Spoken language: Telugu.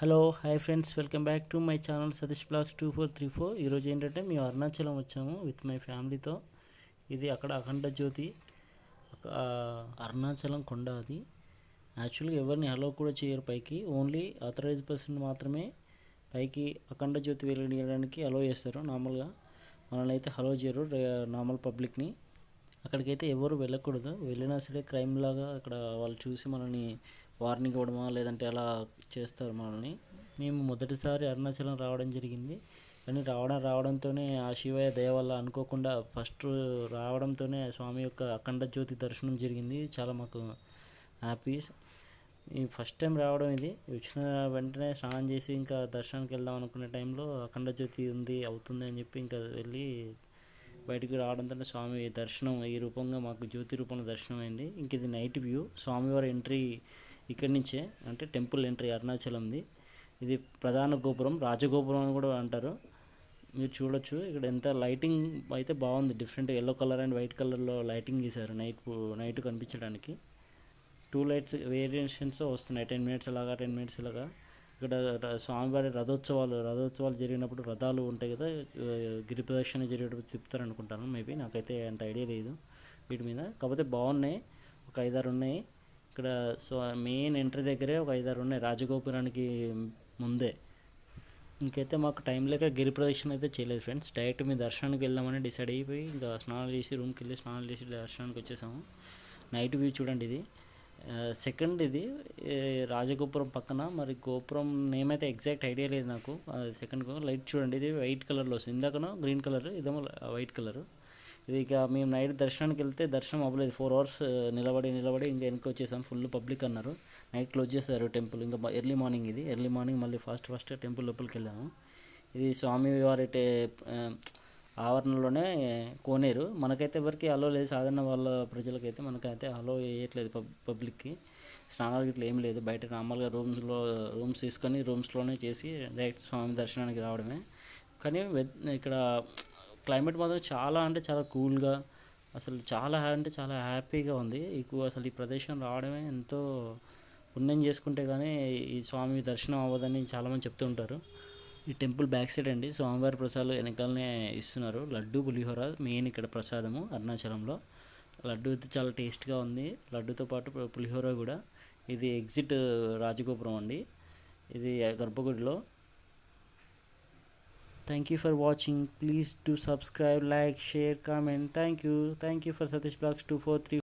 Hello hi friends, welcome back to my channel Satish blogs 2434. ఈరోజు ఏంటంటే మేము అరుణాచలం వచ్చాము విత్ మై ఫ్యామిలీతో. ఇది అక్కడ అఖండ జ్యోతి అరుణాచలం కొండ. అది యాక్చువల్గా ఎవరిని అలో కూడా చేయరు పైకి, ఓన్లీ ఆథరైజ్ పర్సన్ మాత్రమే పైకి అఖండ జ్యోతి వెలిగించడానికి అలో చేస్తారు. నార్మల్గా మనల్ని అయితే అలో చేయరు, నార్మల్ పబ్లిక్ని. అక్కడికైతే ఎవరు వెళ్ళకూడదు, వెళ్ళినా సరే క్రైమ్ లాగా అక్కడ వాళ్ళు చూసి మనల్ని వార్నింగ్ ఇవ్వడమా లేదంటే అలా చేస్తారు మనల్ని. మేము మొదటిసారి అరుణాచలం రావడం జరిగింది, కానీ రావడంతోనే ఆ శివయ్య దయ వల్ల అనుకోకుండా ఫస్ట్ రావడంతోనే స్వామి యొక్క అఖండ జ్యోతి దర్శనం జరిగింది. చాలా మాకు హ్యాపీ. ఈ ఫస్ట్ టైం రావడం ఇది. వచ్చిన వెంటనే స్నానం చేసి ఇంకా దర్శనానికి వెళ్దాం అనుకునే టైంలో అఖండ జ్యోతి అవుతుంది అని చెప్పి ఇంకా వెళ్ళి బయటికి రావడంతో స్వామి దర్శనం ఈ రూపంగా మాకు జ్యోతి రూపంలో దర్శనం అయింది. ఇంక ఇది నైట్ వ్యూ. స్వామివారి ఎంట్రీ ఇక్కడి నుంచే, అంటే టెంపుల్ ఎంట్రీ అరుణాచలంది. ఇది ప్రధాన గోపురం, రాజగోపురం అని కూడా అంటారు. మీరు చూడొచ్చు ఇక్కడ ఎంత లైటింగ్ అయితే బాగుంది. Different yellow colour and white కలర్లో లైటింగ్ గీశారు నైట్ కనిపించడానికి. 2 లైట్స్ వేరియేషన్స్ వస్తున్నాయి, 10 మినిట్స్ అలాగా 10 మినిట్స్ ఇలాగా. ఇక్కడ స్వామివారి రథోత్సవాలు జరిగినప్పుడు రథాలు ఉంటాయి కదా, గిరి ప్రదక్షిణ జరిగేటప్పుడు తిప్పుతారు అనుకుంటాను. మేబీ నాకైతే అంత ఐడియా లేదు వీటి మీద. కాకపోతే బాగున్నాయి, ఒక 5-6 ఉన్నాయి ఇక్కడ. సో మెయిన్ ఎంట్రీ దగ్గరే ఒక 5-6 ఉన్నాయి రాజగోపురానికి ముందే. ఇంకైతే మాకు టైం లేక గిరి ప్రదక్షిణ అయితే చేయలేదు ఫ్రెండ్స్. డైరెక్ట్ మీ దర్శనానికి వెళ్దామని డిసైడ్ అయిపోయి ఇంకా స్నానాలు చేసి రూమ్కి వెళ్ళి స్నానాలు చేసి దర్శనానికి వచ్చేసాము. నైట్ వ్యూ చూడండి ఇది. సెకండ్ ఇది రాజగోపురం పక్కన. మరి గోపురం నేమ్ అయితే ఎగ్జాక్ట్ ఐడియా లేదు నాకు. సెకండ్ లైట్ చూడండి, ఇది వైట్ కలర్లో వస్తుంది. ఇందాకనో గ్రీన్ కలర్, ఇదేమో వైట్ కలర్. ఇది ఇక మేము నైట్ దర్శనానికి వెళ్తే దర్శనం అవ్వలేదు. 4 hours నిలబడి ఇంకా వెనక్కి వచ్చేసాం. ఫుల్ పబ్లిక్ అన్నారు. నైట్ క్లోజ్ చేస్తారు టెంపుల్. ఇంకా ఎర్లీ మార్నింగ్ మళ్ళీ ఫాస్ట్ టెంపుల్ లోపలికి వెళ్ళాము. ఇది స్వామివారి ఆవరణలోనే కోనేరు. మనకైతే ఎవరికి అలో లేదు, సాధారణ వాళ్ళ ప్రజలకైతే మనకైతే అలో వేయట్లేదు పబ్లిక్కి. స్నానాలు ఇట్లా ఏం లేదు, బయట నార్మల్గా రూమ్స్ తీసుకొని రూమ్స్లోనే చేసి డైరెక్ట్ స్వామి దర్శనానికి రావడమే. కానీ ఇక్కడ క్లైమేట్ మాత్రం చాలా అంటే చాలా కూల్గా, అసలు చాలా హ్యాపీగా ఉంది. అసలు ఈ ప్రదేశం రావడమే ఎంతో పుణ్యం చేసుకుంటే కానీ ఈ స్వామి దర్శనం అవ్వదని చాలామంది చెప్తూ ఉంటారు. ఈ టెంపుల్ బ్యాక్ సైడ్ అండి స్వామివారి ప్రసాదాలు వెనకాలనే ఇస్తున్నారు. లడ్డు పులిహోర మెయిన్ ఇక్కడ ప్రసాదము అరుణాచలంలో. లడ్డు అయితే చాలా టేస్ట్గా ఉంది, లడ్డుతో పాటు పులిహోర కూడా. ఇది ఎగ్జిట్ రాజగోపురం అండి, ఇది గర్భగుడిలో. Thank you for watching. Please do subscribe, like, share, comment. Thank you for Satish Blogs 243.